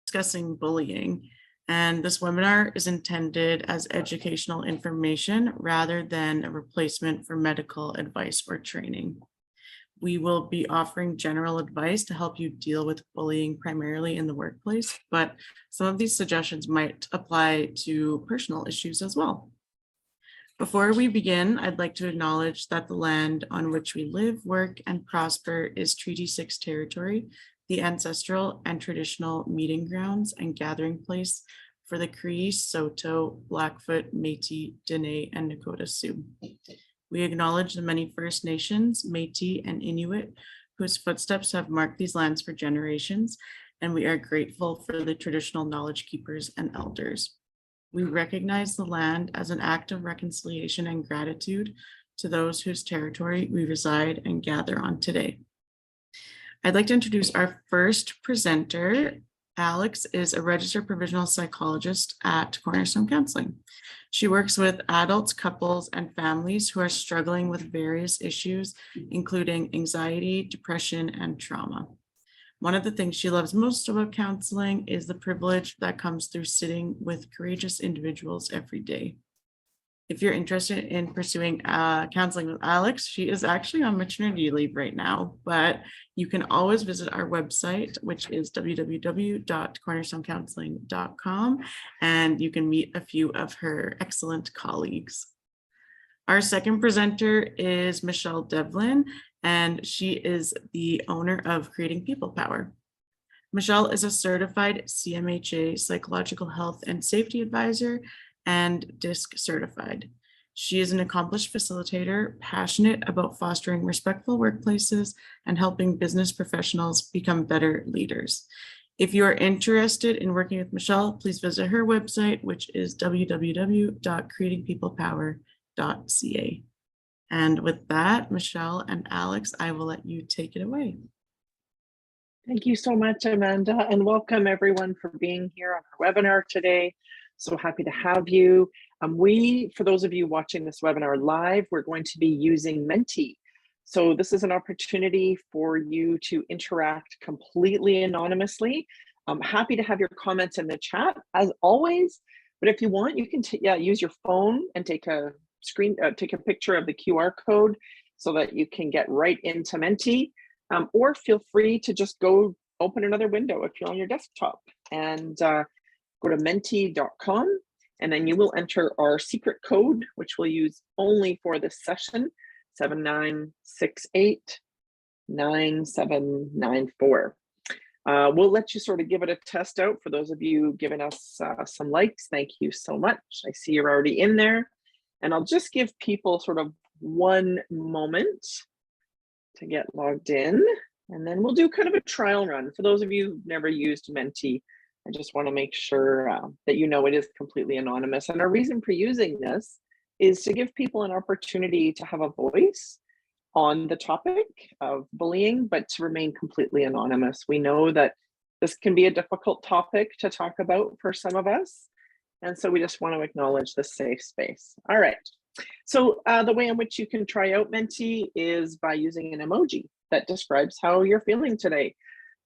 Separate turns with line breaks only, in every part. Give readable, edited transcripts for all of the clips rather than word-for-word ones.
discussing bullying. And this webinar is intended as educational information rather than a replacement for medical advice or training. We will be offering general advice to help you deal with bullying primarily in the workplace, but some of these suggestions might apply to personal issues as well. Before we begin, I'd like to acknowledge that the land on which we live, work, and prosper is Treaty 6 territory, the ancestral and traditional meeting grounds and gathering place for the Cree, Saulteaux, Blackfoot, Métis, Dene, and Nakota Sioux. We acknowledge the many First Nations, Métis, and Inuit whose footsteps have marked these lands for generations, and we are grateful for the traditional knowledge keepers and elders. We recognize the land as an act of reconciliation and gratitude to those whose territory we reside and gather on today. I'd like to introduce our first presenter. Alex is a registered provisional psychologist at Cornerstone Counselling. She works with adults, couples, and families who are struggling with various issues, including anxiety, depression, and trauma. One of the things she loves most about counseling is the privilege that comes through sitting with courageous individuals every day. If you're interested in pursuing counseling with Alex, she is actually on maternity leave right now, but you can always visit our website, which is www.cornerstonecounseling.com, and you can meet a few of her excellent colleagues. Our second presenter is Michelle Devlin, and she is the owner of Creating People Power. Michelle is a certified CMHA psychological health and safety advisor and DISC certified. She is an accomplished facilitator, passionate about fostering respectful workplaces and helping business professionals become better leaders. If you are interested in working with Michelle, please visit her website, which is www.creatingpeoplepower.ca. And with that, Michelle and Alex, I will let you take it away.
Thank you so much, Amanda, and welcome everyone for being here on our webinar today. So happy to have you. For those of you watching this webinar live, we're going to be using Menti. So this is an opportunity for you to interact completely anonymously. I'm happy to have your comments in the chat as always, but if you want, you can use your phone and take a picture of the QR code so that you can get right into Menti, or feel free to just go open another window if you're on your desktop and go to menti.com, and then you will enter our secret code, which we'll use only for this session, 79689794. We'll let you sort of give it a test out. For those of you giving us some likes, thank you so much. I see you're already in there. And I'll just give people sort of one moment to get logged in, and then we'll do kind of a trial run. For those of you who've never used Menti, I just want to make sure that you know it is completely anonymous. And our reason for using this is to give people an opportunity to have a voice on the topic of bullying, but to remain completely anonymous. We know that this can be a difficult topic to talk about for some of us. And so we just want to acknowledge the safe space. All right. So the way in which you can try out Menti is by using an emoji that describes how you're feeling today.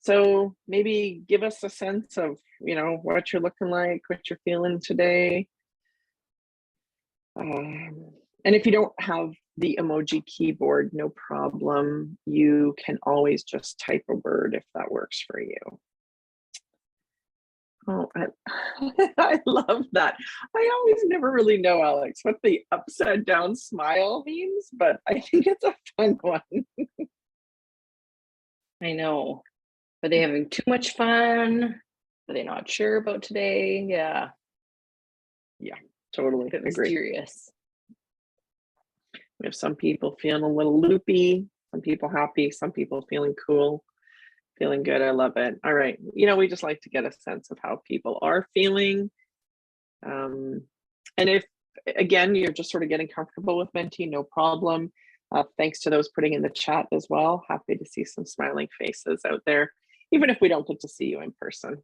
So maybe give us a sense of, what you're looking like, what you're feeling today. And if you don't have the emoji keyboard, no problem. You can always just type a word if that works for you. Oh, I love that. I always never really know, Alex, what the upside down smile means, but I think it's a fun one.
I know. Are they having too much fun? Are they not sure about today? Yeah.
Yeah, totally.
A bit mysterious.
We have some people feeling a little loopy, some people happy, some people feeling cool, feeling good. I love it. All right. We just like to get a sense of how people are feeling. And if, again, you're just sort of getting comfortable with Menti, no problem. Thanks to those putting in the chat as well. Happy to see some smiling faces out there, even if we don't get to see you in person.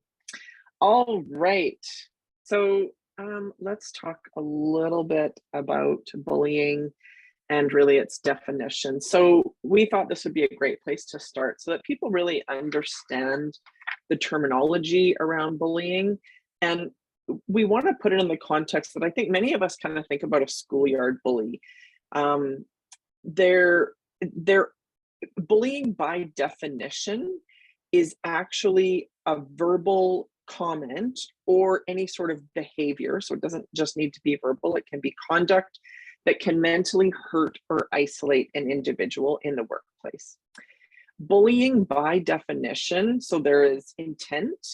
All right. So let's talk a little bit about bullying and really its definition. So we thought this would be a great place to start so that people really understand the terminology around bullying. And we want to put it in the context that I think many of us kind of think about a schoolyard bully. They're bullying by definition is actually a verbal comment or any sort of behavior. So it doesn't just need to be verbal, it can be conduct that can mentally hurt or isolate an individual in the workplace. Bullying by definition, so there is intent,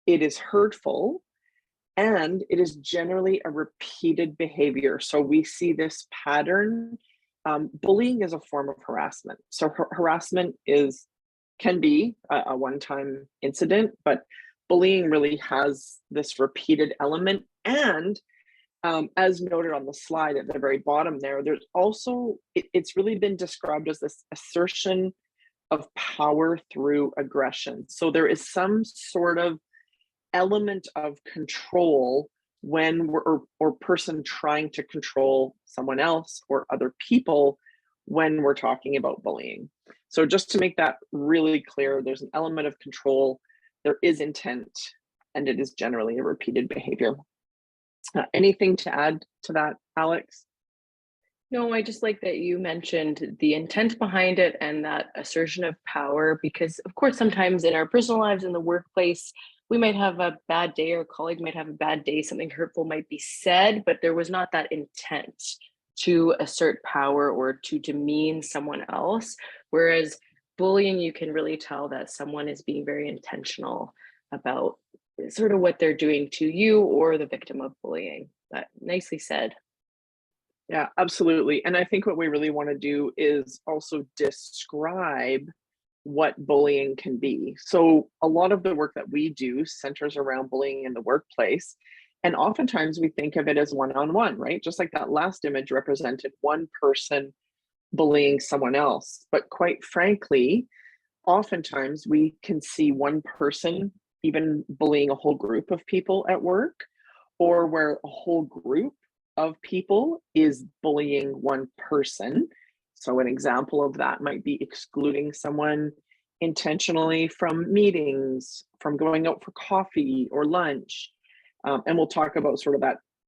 it is hurtful, and it is generally a repeated behavior. So we see this pattern. Bullying is a form of harassment. So harassment can be a one-time incident, but bullying really has this repeated element. And as noted on the slide at the very bottom there, there's also, it's really been described as this assertion of power through aggression. So there is some sort of element of control when or person trying to control someone else or other people when we're talking about bullying. So just to make that really clear, there's an element of control, there is intent, and it is generally a repeated behavior. Anything to add to that, Alex?
No, I just like that you mentioned the intent behind it and that assertion of power, because of course, sometimes in our personal lives, in the workplace, we might have a bad day, or a colleague might have a bad day, something hurtful might be said, but there was not that intent to assert power or to demean someone else. Whereas bullying, you can really tell that someone is being very intentional about sort of what they're doing to you or the victim of bullying. But nicely said.
Yeah, absolutely. And I think what we really want to do is also describe what bullying can be. So a lot of the work that we do centers around bullying in the workplace. And oftentimes we think of it as one-on-one, right? Just like that last image represented one person bullying someone else. But quite frankly, oftentimes we can see one person even bullying a whole group of people at work, or where a whole group of people is bullying one person. So an example of that might be excluding someone intentionally from meetings, from going out for coffee or lunch. And we'll talk about sort of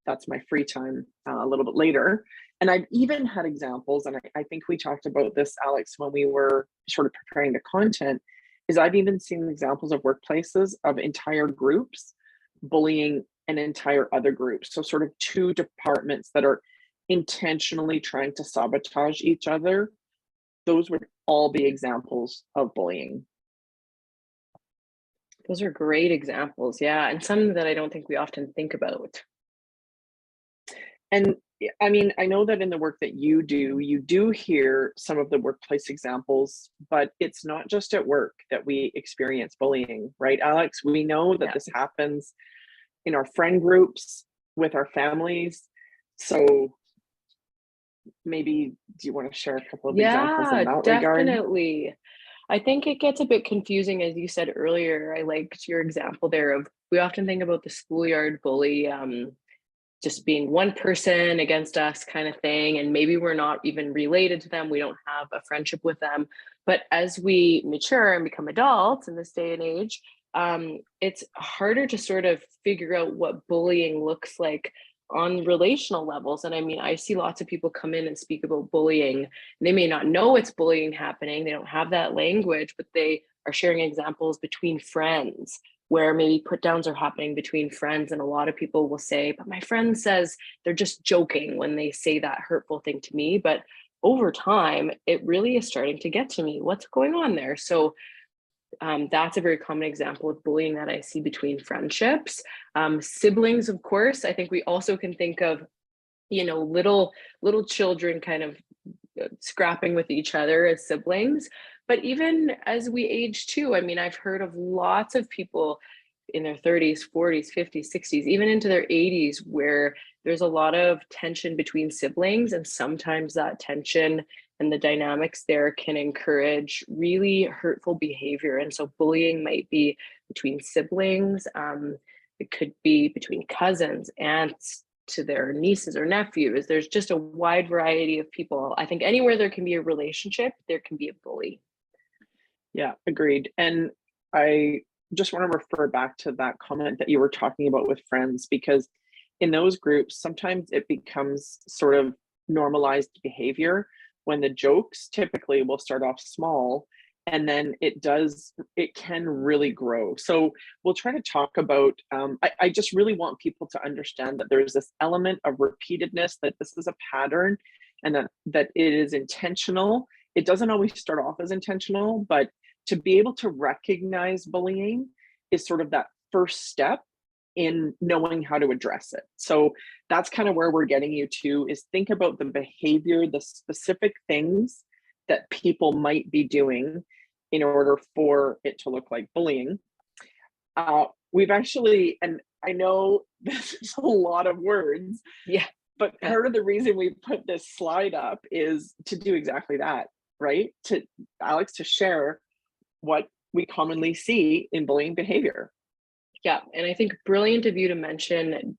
that's my free time a little bit later. And I've even had examples, and I think we talked about this, Alex, when we were sort of preparing the content, is I've even seen examples of workplaces of entire groups bullying an entire other group. So sort of two departments that are intentionally trying to sabotage each other. Those would all be examples of bullying.
Those are great examples. Yeah. And some that I don't think we often think about.
And I mean, I know that in the work that you do hear some of the workplace examples, but it's not just at work that we experience bullying, right, Alex? We know that this happens in our friend groups, with our families. So maybe, do you want to share a couple of examples in that regard?
Definitely. I think it gets a bit confusing, as you said earlier. I liked your example there of, we often think about the schoolyard bully just being one person against us kind of thing. And maybe we're not even related to them. We don't have a friendship with them. But as we mature and become adults in this day and age, it's harder to sort of figure out what bullying looks like on relational levels. And I mean, I see lots of people come in and speak about bullying. They may not know it's bullying happening. They don't have that language, but they are sharing examples between friends where maybe put downs are happening between friends. And a lot of people will say, but my friend says they're just joking when they say that hurtful thing to me. But over time, it really is starting to get to me. What's going on there? So that's a very common example of bullying that I see between friendships. Siblings, of course, I think we also can think of, little children kind of scrapping with each other as siblings. But even as we age too, I mean, I've heard of lots of people in their 30s, 40s, 50s, 60s, even into their 80s, where there's a lot of tension between siblings. And sometimes that tension and the dynamics there can encourage really hurtful behavior. And so bullying might be between siblings. It could be between cousins, aunts to their nieces or nephews. There's just a wide variety of people. I think anywhere there can be a relationship, there can be a bully.
Yeah, agreed. And I just want to refer back to that comment that you were talking about with friends, because in those groups, sometimes it becomes sort of normalized behavior when the jokes typically will start off small, and then it can really grow. So we'll try to talk about, I just really want people to understand that there's this element of repeatedness, that this is a pattern, and that it is intentional. It doesn't always start off as intentional, but to be able to recognize bullying is sort of that first step in knowing how to address it. So that's kind of where we're getting you to, is think about the behavior, the specific things that people might be doing in order for it to look like bullying. We've actually, and I know this is a lot of words,
Yeah.
but part of the reason we put this slide up is to do exactly that, right? To Alex, to share what we commonly see in bullying behavior.
Yeah, and I think brilliant of you to mention,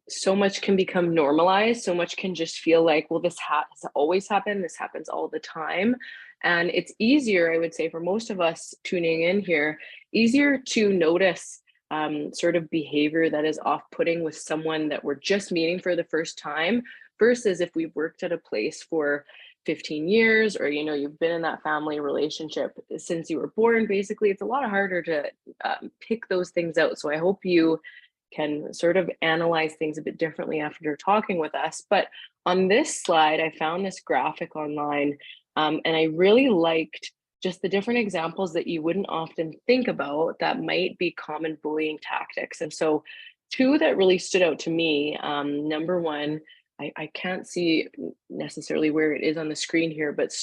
so much can become normalized, so much can just feel like, well, this has always happened, this happens all the time. And it's easier, I would say, for most of us tuning in here, easier to notice sort of behavior that is off-putting with someone that we're just meeting for the first time, versus if we've worked at a place for 15 years, or you've been in that family relationship since you were born. Basically, it's a lot harder to pick those things out. So I hope you can sort of analyze things a bit differently after talking with us. But on this slide, I found this graphic online, and I really liked just the different examples that you wouldn't often think about that might be common bullying tactics. And so two that really stood out to me, number one, I can't see necessarily where it is on the screen here, but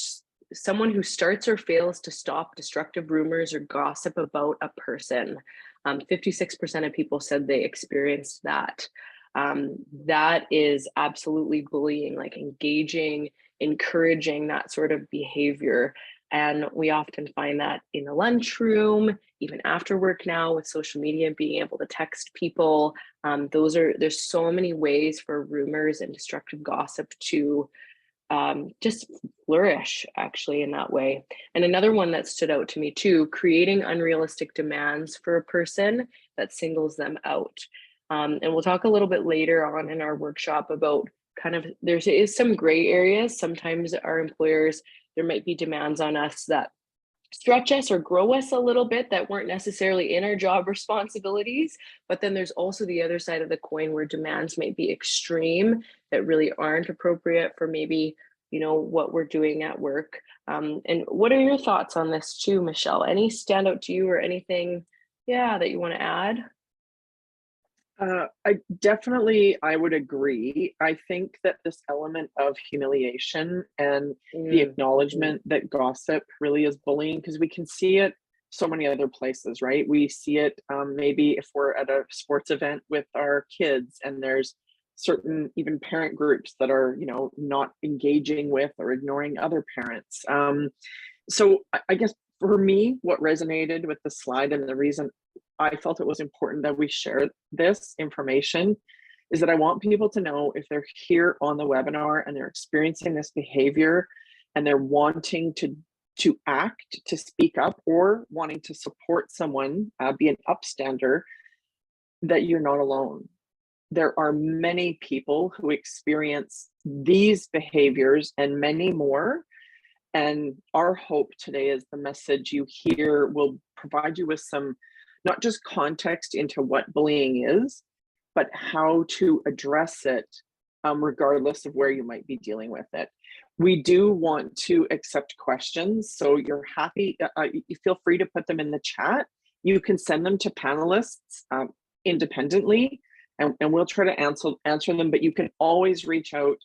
someone who starts or fails to stop destructive rumors or gossip about a person. 56% of people said they experienced that. That is absolutely bullying, like engaging, encouraging that sort of behavior. And we often find that in the lunchroom, even after work now with social media, being able to text people. There's so many ways for rumors and destructive gossip to just flourish actually in that way. And another one that stood out to me too, creating unrealistic demands for a person that singles them out. And we'll talk a little bit later on in our workshop about kind of, there is some gray areas. Sometimes our employers, there might be demands on us that stretch us or grow us a little bit that weren't necessarily in our job responsibilities. But then there's also the other side of the coin where demands might be extreme that really aren't appropriate for maybe, what we're doing at work. And what are your thoughts on this too, Michelle? Any stand out to you or anything, that you want to add?
I would agree. I think that this element of humiliation and the
Mm-hmm.
acknowledgement that gossip really is bullying, because we can see it so many other places, right? We see it maybe if we're at a sports event with our kids, and there's certain even parent groups that are, not engaging with or ignoring other parents. So I guess for me, what resonated with the slide, and the reason I felt it was important that we share this information, is that I want people to know, if they're here on the webinar and they're experiencing this behavior and they're wanting to act, to speak up, or wanting to support someone, be an upstander, that you're not alone. There are many people who experience these behaviors and many more. And our hope today is the message you hear will provide you with some, not just context into what bullying is, but how to address it, regardless of where you might be dealing with it. We do want to accept questions, so you're happy, you feel free to put them in the chat. You can send them to panelists independently, and we'll try to answer them, but you can always reach out,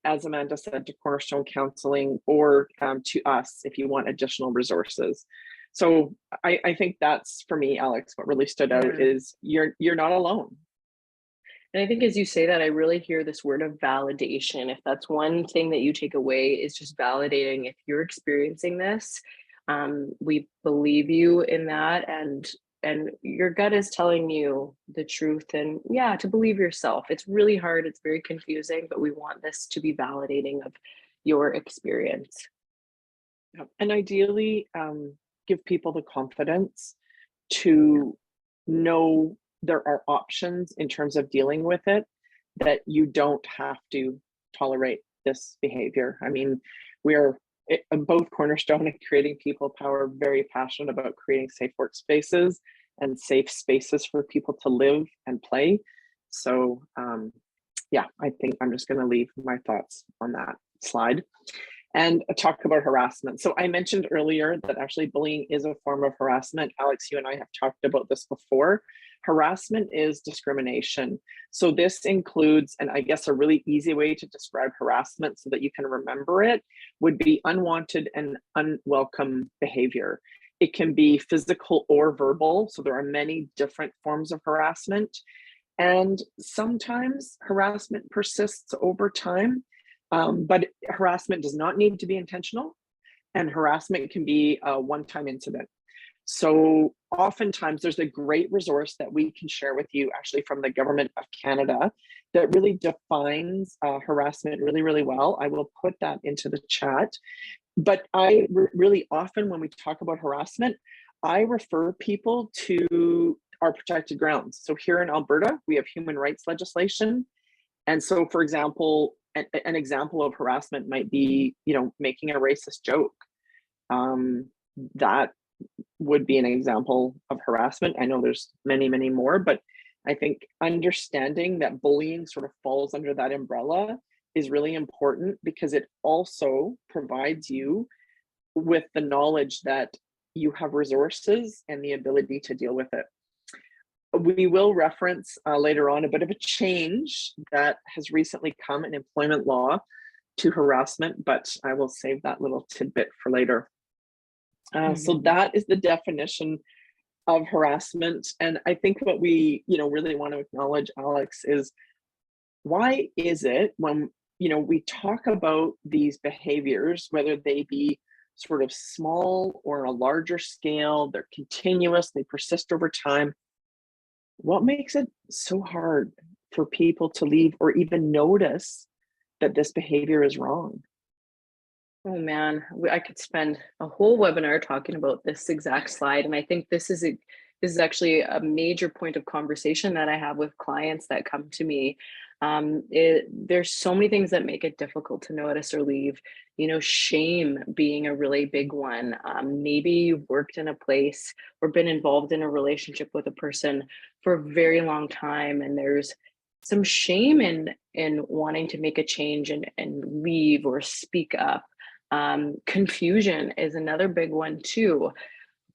as Amanda said, to Cornerstone Counselling, or to us if you want additional resources. So I think that's, for me, Alex, what really stood out is you're not alone.
And I think as you say that, I really hear this word of validation. If that's one thing that you take away, is just validating, if you're experiencing this, we believe you in that, and your gut is telling you the truth, and to believe yourself. It's really hard, it's very confusing, but we want this to be validating of your experience.
And ideally, give people the confidence to know there are options in terms of dealing with it, that you don't have to tolerate this behavior. I mean, we are both Cornerstone and Creating People Power very passionate about creating safe workspaces and safe spaces for people to live and play. So yeah, I think I'm just going to leave my thoughts on that slide and talk about harassment. So I mentioned earlier that actually bullying is a form of harassment. Alex, you and I have talked about this before. Harassment is discrimination. So this includes, and I guess a really easy way to describe harassment so that you can remember it, would be unwanted and unwelcome behavior. It can be physical or verbal. So there are many different forms of harassment. And sometimes harassment persists over time. But harassment does not need to be intentional, and harassment can be a one-time incident. So oftentimes there's a great resource that we can share with you actually from the Government of Canada that really defines harassment really, really well. I will put that into the chat. But I really often, when we talk about harassment, I refer people to our protected grounds. So here in Alberta, we have human rights legislation. And so, for example, an example of harassment might be, making a racist joke. That would be an example of harassment. I know there's many, many more, but I think understanding that bullying sort of falls under that umbrella is really important, because it also provides you with the knowledge that you have resources and the ability to deal with it. We will reference later on a bit of a change that has recently come in employment law to harassment, but I will save that little tidbit for later. So that is the definition of harassment. And I think what we, really want to acknowledge, Alex, is why is it when, we talk about these behaviors, whether they be sort of small or a larger scale, they're continuous, they persist over time, what makes it so hard for people to leave or even notice that this behavior is wrong?
Oh man, I could spend a whole webinar talking about this exact slide. And I think this is actually a major point of conversation that I have with clients that come to me. There's so many things that make it difficult to notice or leave. Shame being a really big one. Maybe you've worked in a place or been involved in a relationship with a person for a very long time, and there's some shame in wanting to make a change and leave or speak up. Confusion is another big one too.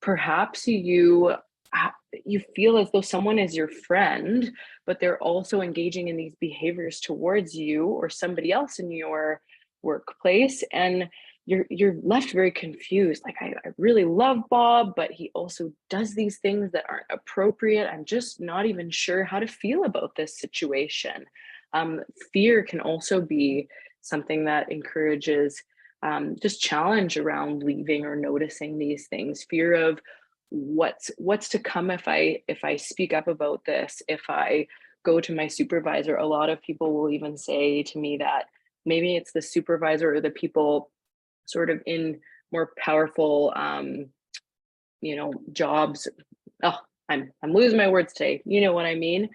Perhaps you feel as though someone is your friend, but they're also engaging in these behaviors towards you or somebody else in your workplace, and you're left very confused. Like, I really love Bob, but he also does these things that aren't appropriate. I'm just not even sure how to feel about this situation. Fear can also be something that encourages just challenge around leaving or noticing these things. Fear of what's to come if I speak up about this, if I go to my supervisor. A lot of people will even say to me that maybe it's the supervisor or the people sort of in more powerful jobs. Oh, I'm losing my words today. You know what I mean?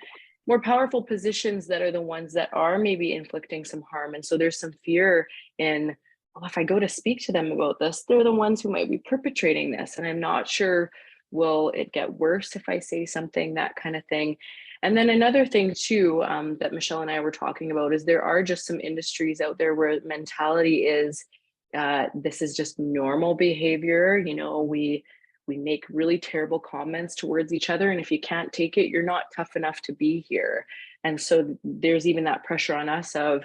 More powerful positions that are the ones that are maybe inflicting some harm. And so there's some fear in, well, if I go to speak to them about this, they're the ones who might be perpetrating this. And I'm not sure, will it get worse if I say something, that kind of thing. And then another thing too, that Michelle and I were talking about, is there are just some industries out there where mentality is, this is just normal behavior. We make really terrible comments towards each other. And if you can't take it, you're not tough enough to be here. And so there's even that pressure on us of,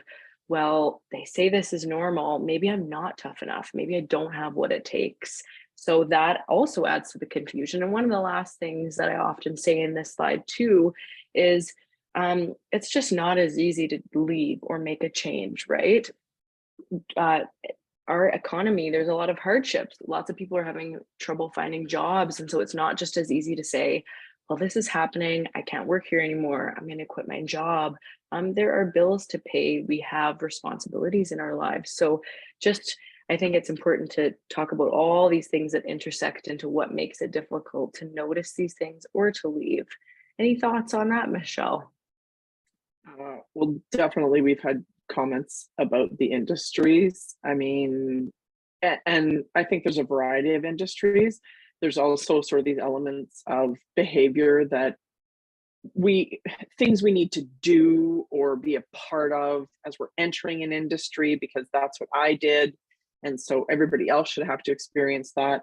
well, they say this is normal. Maybe I'm not tough enough. Maybe I don't have what it takes. So that also adds to the confusion. And one of the last things that I often say in this slide too is it's just not as easy to leave or make a change, right? Our economy, there's a lot of hardships. Lots of people are having trouble finding jobs. And so it's not just as easy to say, well, this is happening, I can't work here anymore, I'm going to quit my job. There are bills to pay. We have responsibilities in our lives. So just, I think it's important to talk about all these things that intersect into what makes it difficult to notice these things or to leave. Any thoughts on that, Michelle?
Well, definitely we've had comments about the industries. I mean, and I think there's a variety of industries. There's also sort of these elements of behavior that things we need to do or be a part of as we're entering an industry, because that's what I did. And so everybody else should have to experience that.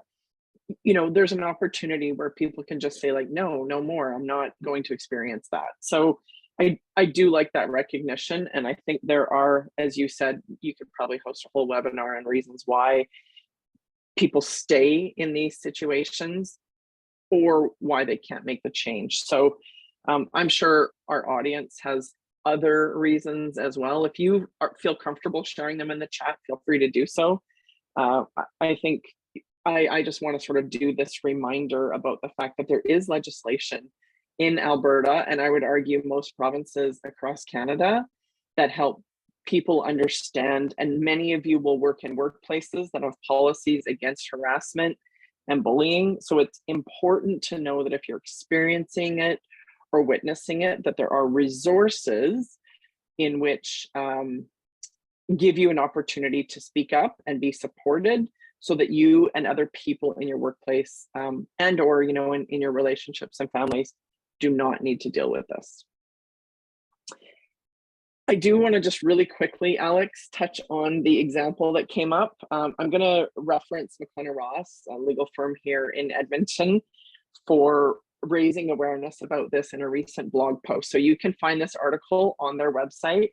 You know, there's an opportunity where people can just say like, no, no more, I'm not going to experience that. So I do like that recognition. And I think there are, as you said, you could probably host a whole webinar on reasons why people stay in these situations or why they can't make the change. So I'm sure our audience has other reasons as well. If you feel comfortable sharing them in the chat, feel free to do so. I think I just want to sort of do this reminder about the fact that there is legislation in Alberta, and I would argue most provinces across Canada, that help people understand, and many of you will work in workplaces that have policies against harassment and bullying. So it's important to know that if you're experiencing it or witnessing it, that there are resources in which give you an opportunity to speak up and be supported, so that you and other people in your workplace and or in your relationships and families do not need to deal with this. I do want to just really quickly, Alex, touch on the example that came up. I'm going to reference McLennan Ross, a legal firm here in Edmonton, for raising awareness about this in a recent blog post. So you can find this article on their website.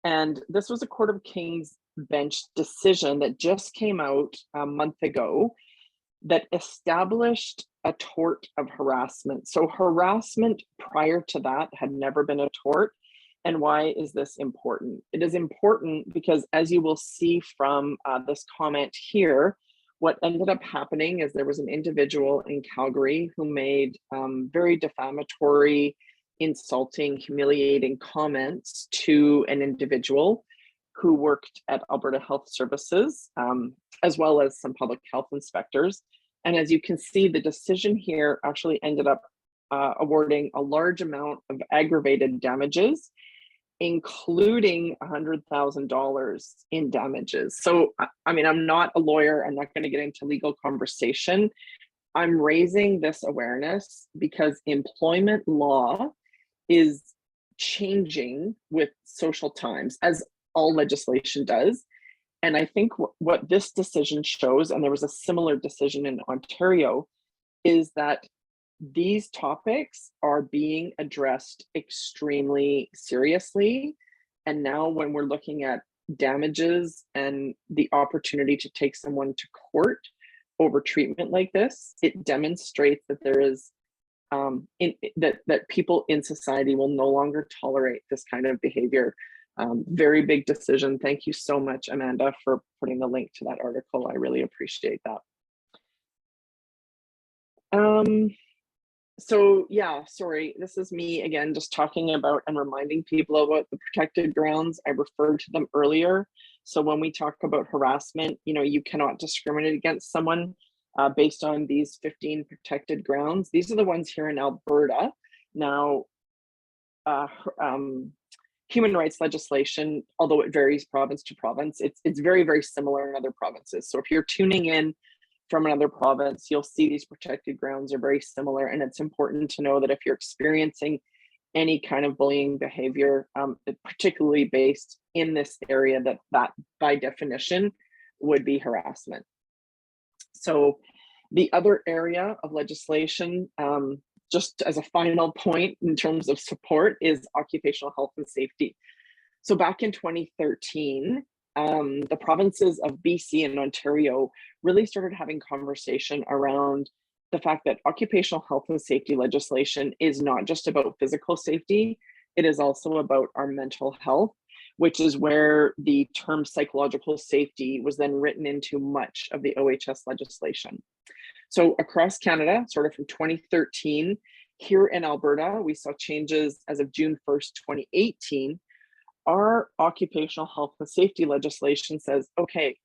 And this was a Court of King's Bench decision that just came out a month ago that established a tort of harassment. So harassment prior to that had never been a tort. And why is this important? It is important because, as you will see from this comment here, what ended up happening is there was an individual in Calgary who made very defamatory, insulting, humiliating comments to an individual who worked at Alberta Health Services, as well as some public health inspectors. And as you can see, the decision here actually ended up awarding a large amount of aggravated damages, including $100,000 in damages. So, I mean, I'm not a lawyer. I'm not going to get into legal conversation. I'm raising this awareness because employment law is changing with social times, as all legislation does. And I think what this decision shows, and there was a similar decision in Ontario, is that these topics are being addressed extremely seriously. And now when we're looking at damages and the opportunity to take someone to court over treatment like this, it demonstrates that there is that people in society will no longer tolerate this kind of behavior. Very big decision. Thank you so much, Amanda, for putting the link to that article. I really appreciate that. So yeah, sorry, this is me again, just talking about and reminding people about the protected grounds. I referred to them earlier. So when we talk about harassment, you cannot discriminate against someone based on these 15 protected grounds. These are the ones here in Alberta. Now, human rights legislation, although it varies province to province, it's very, very similar in other provinces. So if you're tuning in from another province, you'll see these protected grounds are very similar. And it's important to know that if you're experiencing any kind of bullying behavior, particularly based in this area, that by definition would be harassment. So the other area of legislation, just as a final point in terms of support, is occupational health and safety. So back in 2013, the provinces of BC and Ontario really started having conversation around the fact that occupational health and safety legislation is not just about physical safety, it is also about our mental health, which is where the term psychological safety was then written into much of the OHS legislation. So across Canada, sort of from 2013, here in Alberta, we saw changes as of June 1st, 2018. Our occupational health and safety legislation says, okay,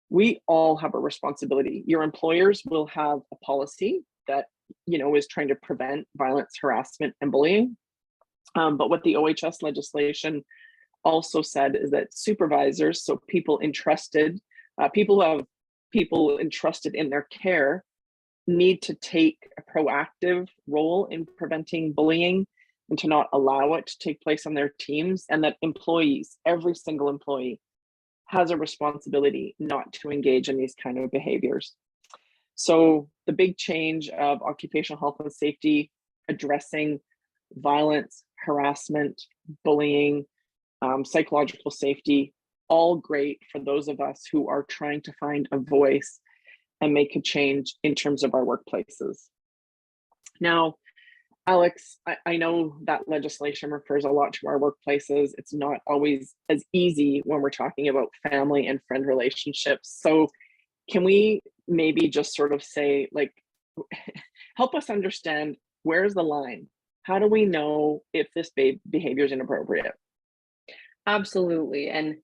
we all have a responsibility. Your employers will have a policy that, is trying to prevent violence, harassment, and bullying. But what the OHS legislation also said is that supervisors, so people people who have people entrusted in their care, need to take a proactive role in preventing bullying and to not allow it to take place on their teams, and that employees, every single employee, has a responsibility not to engage in these kind of behaviors. So the big change of occupational health and safety, addressing violence, harassment, bullying, psychological safety, all great for those of us who are trying to find a voice and make a change in terms of our workplaces. Now, Alex, I know that legislation refers a lot to our workplaces. It's not always as easy when we're talking about family and friend relationships. So can we maybe just sort of say, like, help us understand, where's the line? How do we know if this behavior is inappropriate?
Absolutely. And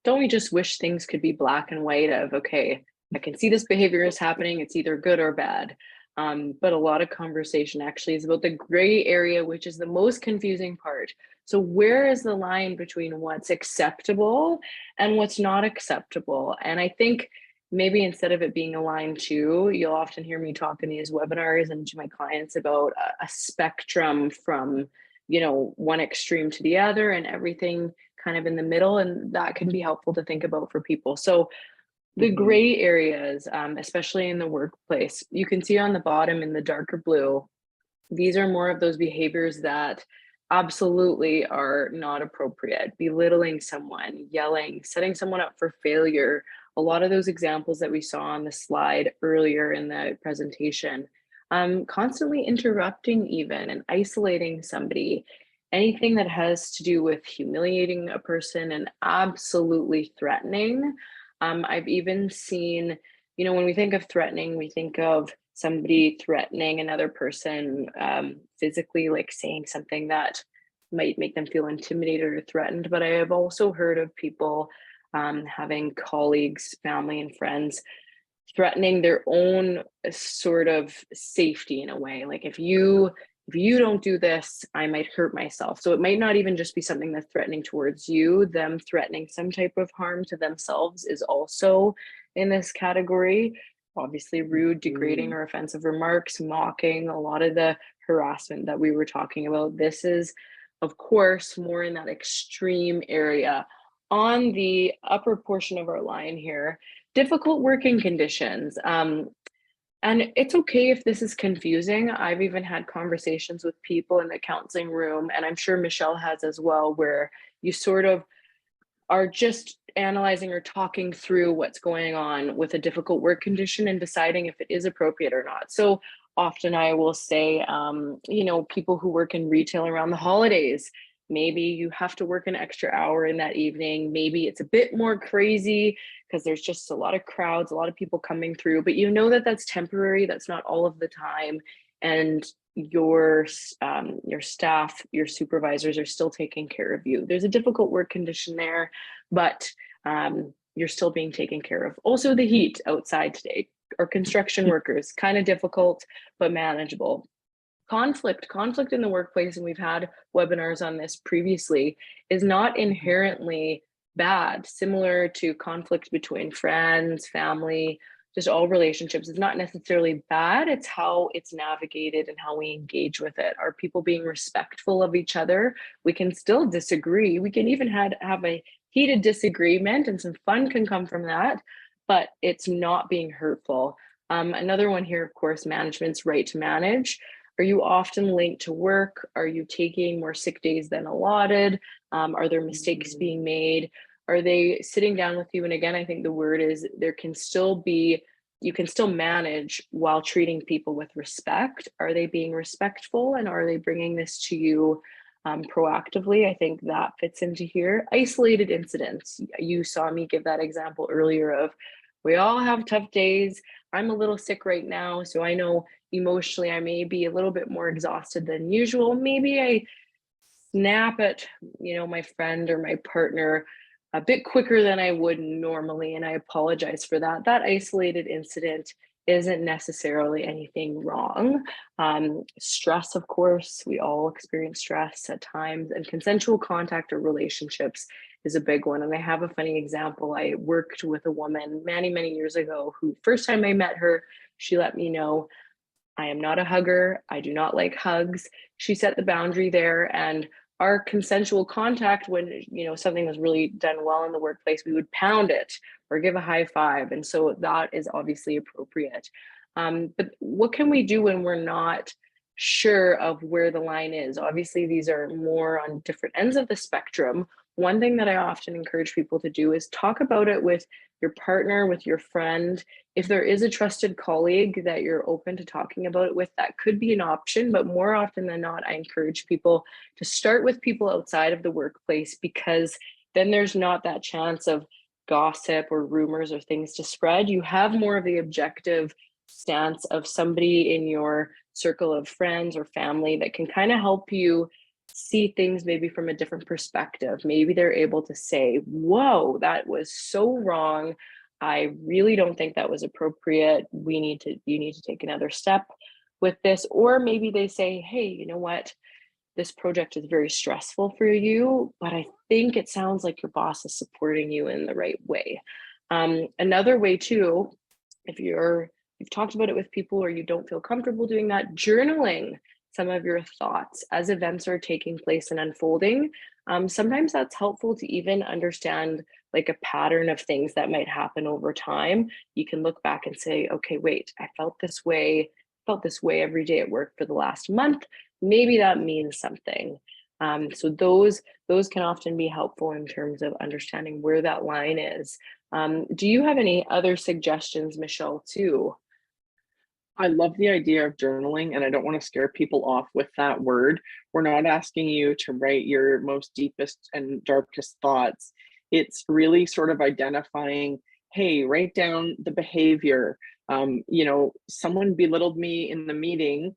don't we just wish things could be black and white of, okay, I can see this behavior is happening, it's either good or bad. But a lot of conversation actually is about the gray area, which is the most confusing part. So where is the line between what's acceptable and what's not acceptable? And I think maybe instead of it being a line too, you'll often hear me talk in these webinars and to my clients about a spectrum from, one extreme to the other and everything kind of in the middle. And that can be helpful to think about for people. So the gray areas, especially in the workplace, you can see on the bottom in the darker blue, these are more of those behaviors that absolutely are not appropriate. Belittling someone, yelling, setting someone up for failure. A lot of those examples that we saw on the slide earlier in the presentation, constantly interrupting even and isolating somebody, anything that has to do with humiliating a person and absolutely threatening. I've even seen, when we think of threatening, we think of somebody threatening another person physically, like saying something that might make them feel intimidated or threatened. But I have also heard of people having colleagues, family, and friends threatening their own sort of safety in a way. Like if you don't do this, I might hurt myself. So it might not even just be something that's threatening towards you. Them threatening some type of harm to themselves is also in this category. Obviously, rude, degrading, or offensive remarks, mocking, a lot of the harassment that we were talking about. This is, of course, more in that extreme area. On the upper portion of our line here, difficult working conditions. And it's okay if this is confusing. I've even had conversations with people in the counseling room, and I'm sure Michelle has as well, where you sort of are just analyzing or talking through what's going on with a difficult work condition and deciding if it is appropriate or not. So often I will say, people who work in retail around the holidays, maybe you have to work an extra hour in that evening. Maybe it's a bit more crazy because there's just a lot of crowds, a lot of people coming through, but that that's temporary. That's not all of the time. And your staff, your supervisors are still taking care of you. There's a difficult work condition there, but you're still being taken care of. Also the heat outside today, or construction workers, kind of difficult, but manageable. Conflict in the workplace, and we've had webinars on this previously, is not inherently bad. Similar to conflict between friends, family, just all relationships, is not necessarily bad. It's how it's navigated and how we engage with it. Are people being respectful of each other? We can still disagree. We can even have a heated disagreement, and some fun can come from that, but it's not being hurtful. Another one here, of course, management's right to manage. Are you often late to work? Are you taking more sick days than allotted? Are there mistakes being made? Are they sitting down with you? And again, I think the word is you can still manage while treating people with respect. Are they being respectful, and are they bringing this to you proactively? I think that fits into here. Isolated incidents. You saw me give that example earlier of, we all have tough days. I'm a little sick right now, so I know emotionally I may be a little bit more exhausted than usual. Maybe I snap at my friend or my partner a bit quicker than I would normally, and I apologize for that. That isolated incident isn't necessarily anything wrong. Stress, of course, we all experience stress at times, and consensual contact or relationships is a big one. And I have a funny example. I worked with a woman many, many years ago who, first time I met her, she let me know, I am not a hugger. I do not like hugs. She set the boundary there, and our consensual contact, when something was really done well in the workplace, we would pound it or give a high five, and so that is obviously appropriate. But what can we do when we're not sure of where the line is? Obviously, these are more on different ends of the spectrum. One thing that I often encourage people to do is talk about it with your partner, with your friend. If there is a trusted colleague that you're open to talking about it with, that could be an option. But more often than not, I encourage people to start with people outside of the workplace, because then there's not that chance of gossip or rumors or things to spread. You have more of the objective stance of somebody in your circle of friends or family that can kind of help you see things maybe from a different perspective. Maybe they're able to say, whoa, that was so wrong. I really don't think that was appropriate. You need to take another step with this. Or maybe they say, hey, you know what? This project is very stressful for you, but I think it sounds like your boss is supporting you in the right way. Another way too, if you've talked about it with people or you don't feel comfortable doing that, journaling some of your thoughts as events are taking place and unfolding. Sometimes that's helpful to even understand like a pattern of things that might happen over time. You can look back and say, okay, wait, I felt this way every day at work for the last month. Maybe that means something. So those can often be helpful in terms of understanding where that line is. Do you have any other suggestions, Michelle, too?
I love the idea of journaling, and I don't want to scare people off with that word. We're not asking you to write your most deepest and darkest thoughts. It's really sort of identifying, hey, write down the behavior. Someone belittled me in the meeting.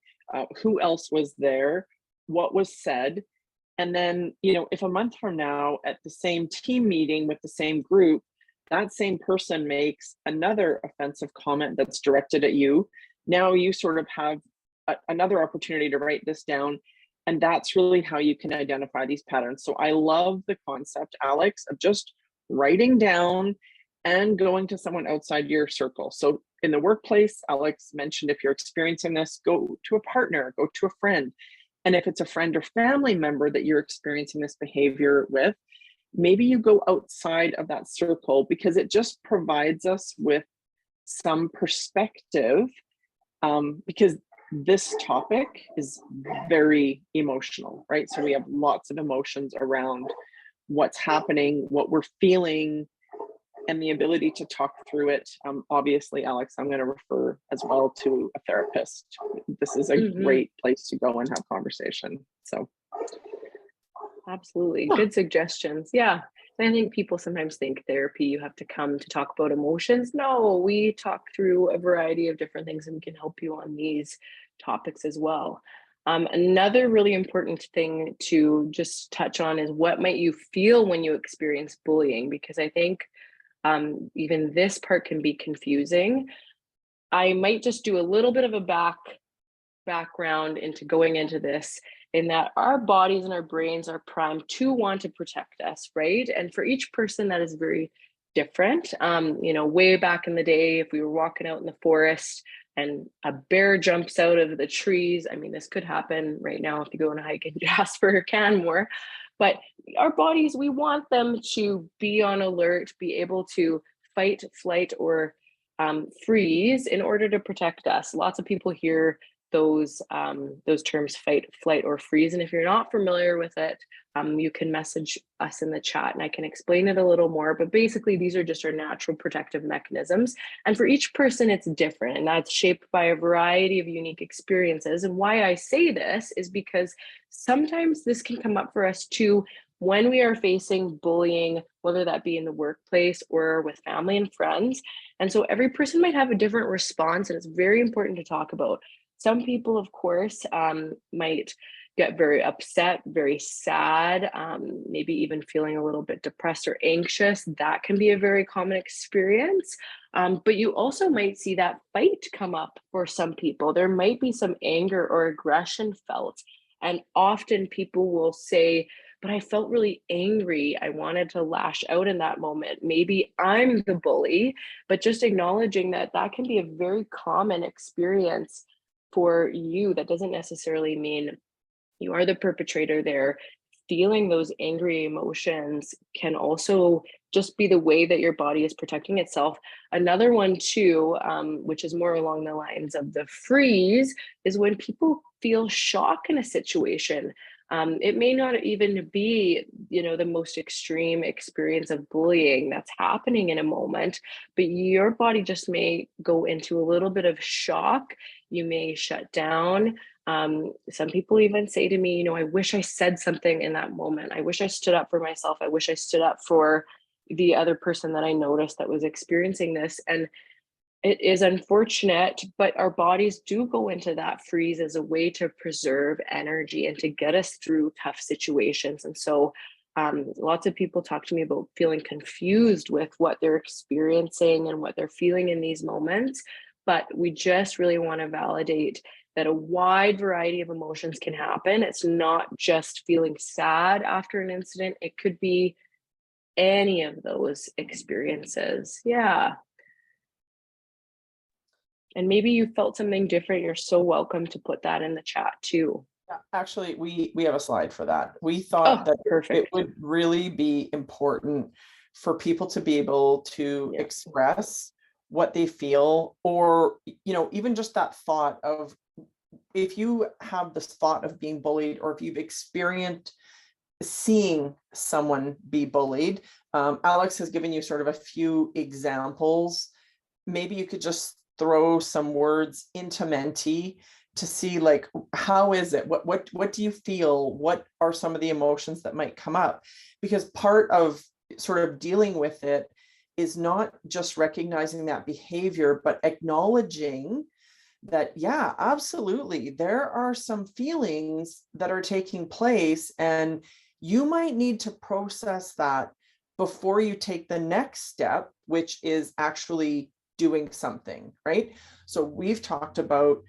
Who else was there? What was said? And then, if a month from now at the same team meeting with the same group, that same person makes another offensive comment that's directed at you, now you sort of have another opportunity to write this down. And that's really how you can identify these patterns. So I love the concept, Alex, of just writing down and going to someone outside your circle. So in the workplace, Alex mentioned, if you're experiencing this, go to a partner, go to a friend. And if it's a friend or family member that you're experiencing this behavior with, maybe you go outside of that circle, because it just provides us with some perspective, because this topic is very emotional, right? So we have lots of emotions around what's happening, what we're feeling, and the ability to talk through it. Obviously, Alex, I'm going to refer as well to a therapist. This is a great place to go and have conversation. So
absolutely. Good suggestions. Yeah. I think people sometimes think therapy, you have to come to talk about emotions. No, we talk through a variety of different things, and we can help you on these topics as well. Another really important thing to just touch on is, what might you feel when you experience bullying? Because I think even this part can be confusing. I might just do a little bit of a background into going into this, in that our bodies and our brains are primed to want to protect us, right? And for each person, that is very different. Way back in the day, if we were walking out in the forest and a bear jumps out of the trees, I mean, this could happen right now if you go on a hike in Jasper or Canmore, but our bodies, we want them to be on alert, be able to fight, flight, or freeze in order to protect us. Lots of people hear those terms, fight, flight, or freeze. And if you're not familiar with it, you can message us in the chat and I can explain it a little more. But basically, these are just our natural protective mechanisms. And for each person, it's different. And that's shaped by a variety of unique experiences. And why I say this is because sometimes this can come up for us too when we are facing bullying, whether that be in the workplace or with family and friends. And so every person might have a different response, and it's very important to talk about. Some people, of course, might get very upset, very sad, maybe even feeling a little bit depressed or anxious. That can be a very common experience. But you also might see that fight come up for some people. There might be some anger or aggression felt. And often people will say, but I felt really angry. I wanted to lash out in that moment. Maybe I'm the bully, but just acknowledging that that can be a very common experience for you. That doesn't necessarily mean you are the perpetrator there. Feeling those angry emotions can also just be the way that your body is protecting itself. Another one too, which is more along the lines of the freeze, is when people feel shock in a situation. It may not even be, the most extreme experience of bullying that's happening in a moment, but your body just may go into a little bit of shock. You may shut down. Some people even say to me, I wish I said something in that moment. I wish I stood up for myself. I wish I stood up for the other person that I noticed that was experiencing this. And it is unfortunate, but our bodies do go into that freeze as a way to preserve energy and to get us through tough situations. And so lots of people talk to me about feeling confused with what they're experiencing and what they're feeling in these moments. But we just really want to validate that a wide variety of emotions can happen. It's not just feeling sad after an incident. It could be any of those experiences. Yeah. And maybe you felt something different. You're so welcome to put that in the chat too.
Yeah, actually, we have a slide for that. We thought that
perfect.
it would really be important for people to be able to express what they feel, or, even just that thought of, if you have this thought of being bullied, or if you've experienced seeing someone be bullied. Alex has given you sort of a few examples. Maybe you could just throw some words into Menti to see, like, how is it? What do you feel? What are some of the emotions that might come up? Because part of sort of dealing with it is not just recognizing that behavior, but acknowledging that, yeah, absolutely, there are some feelings that are taking place, and you might need to process that before you take the next step, which is actually doing something, right? So we've talked about,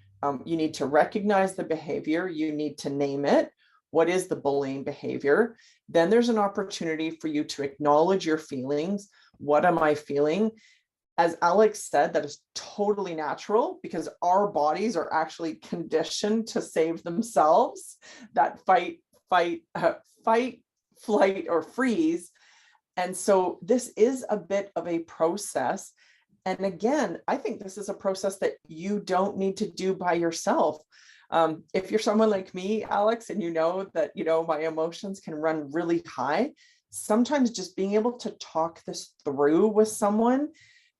you need to recognize the behavior, you need to name it. What is the bullying behavior? Then there's an opportunity for you to acknowledge your feelings. What am I feeling? As Alex said, that is totally natural, because our bodies are actually conditioned to save themselves. That fight, flight, or freeze. And so this is a bit of a process. And again, I think this is a process that you don't need to do by yourself. If you're someone like me, Alex, and that, my emotions can run really high, sometimes just being able to talk this through with someone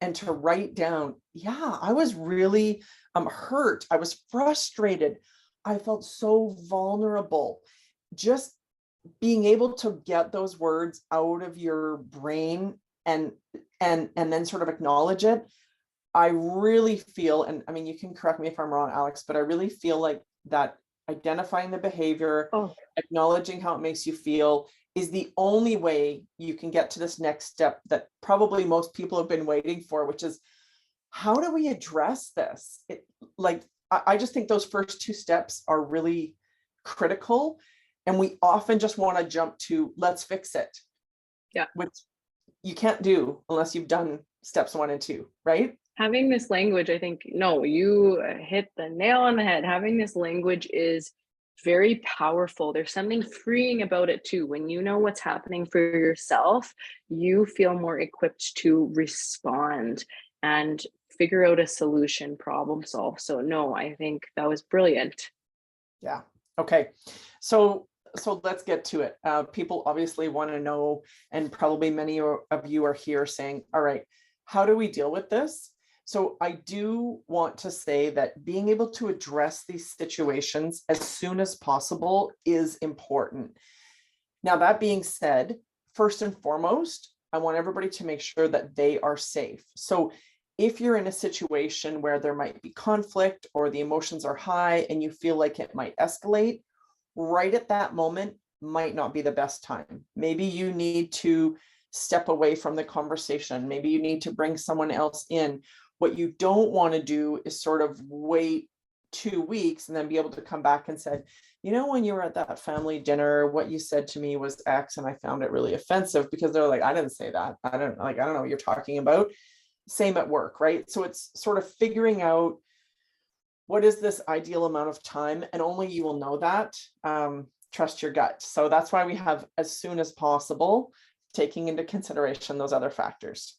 and to write down, yeah, I was really hurt. I was frustrated. I felt so vulnerable. Just being able to get those words out of your brain and then sort of acknowledge it. I really feel, and I mean, you can correct me if I'm wrong, Alex, but I really feel like that identifying the behavior, acknowledging how it makes you feel, is the only way you can get to this next step that probably most people have been waiting for, which is, how do we address this? I just think those first two steps are really critical. And we often just want to jump to, let's fix it.
Yeah.
Which you can't do unless you've done steps 1 and 2, right?
Having this language, I think, no, you hit the nail on the head. Having this language is very powerful. There's something freeing about it too. When you know what's happening for yourself, you feel more equipped to respond and figure out a solution, problem solve. So no, I think that was brilliant.
Yeah. Okay. So let's get to it. People obviously want to know, and probably many of you are here saying, all right, how do we deal with this? So I do want to say that being able to address these situations as soon as possible is important. Now, that being said, first and foremost, I want everybody to make sure that they are safe. So if you're in a situation where there might be conflict, or the emotions are high and you feel like it might escalate, right at that moment might not be the best time. Maybe you need to step away from the conversation. Maybe you need to bring someone else in. What you don't want to do is sort of wait 2 weeks and then be able to come back and say, you know, when you were at that family dinner, what you said to me was X, and I found it really offensive, because they're like, I didn't say that. I don't know what you're talking about. Same at work, right? So it's sort of figuring out what is this ideal amount of time, and only you will know that. Trust your gut. So that's why we have as soon as possible, taking into consideration those other factors.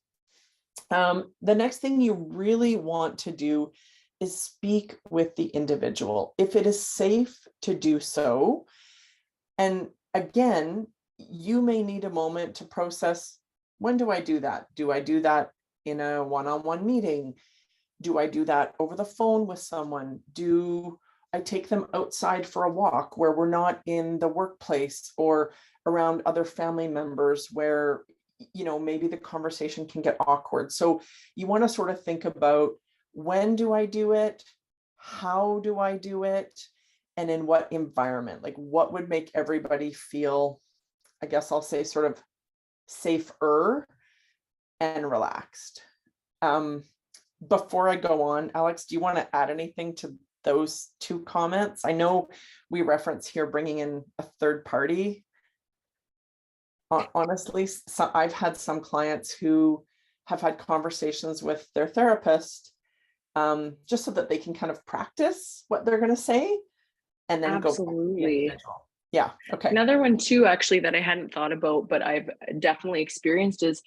The next thing you really want to do is speak with the individual if it is safe to do so. And again, you may need a moment to process, when do I do that? Do I do that in a one-on-one meeting? Do I do that over the phone with someone? Do I take them outside for a walk where we're not in the workplace or around other family members where, you know, maybe the conversation can get awkward? So you want to sort of think about, when do I do it? How do I do it? And in what environment? Like, what would make everybody feel, I guess I'll say, sort of safer and relaxed. Before I go on, Alex, do you want to add anything to those two comments? I know we reference here bringing in a third party. Honestly, I've had some clients who have had conversations with their therapist, just so that they can kind of practice what they're going to say and then go back to the
Absolutely.
individual. Yeah. Okay.
Another one too, actually, that I hadn't thought about, but I've definitely experienced is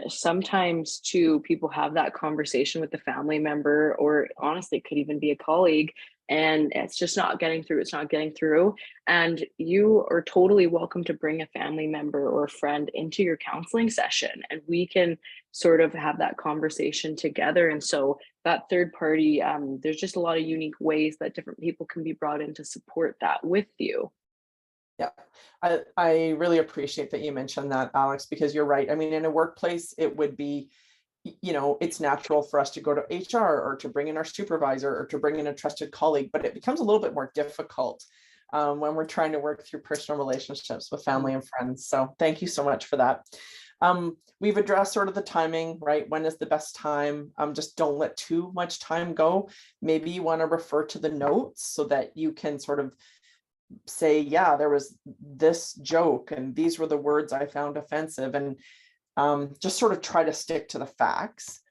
sometimes too, people have that conversation with the family member, or honestly, it could even be a colleague, and it's just not getting through. It's not getting through. And you are totally welcome to bring a family member or a friend into your counseling session, and we can sort of have that conversation together. And so that third party, there's just a lot of unique ways that different people can be brought in to support that with you.
Yeah, I really appreciate that you mentioned that, Alex, because you're right. I mean, in a workplace, it would be, you know, it's natural for us to go to HR or to bring in our supervisor or to bring in a trusted colleague, but it becomes a little bit more difficult when we're trying to work through personal relationships with family and friends. So thank you so much for that. We've addressed sort of the timing, right? When is the best time? Just don't let too much time go. Maybe you want to refer to the notes so that you can sort of say, yeah, there was this joke and these were the words I found offensive, and just sort of try to stick to the facts.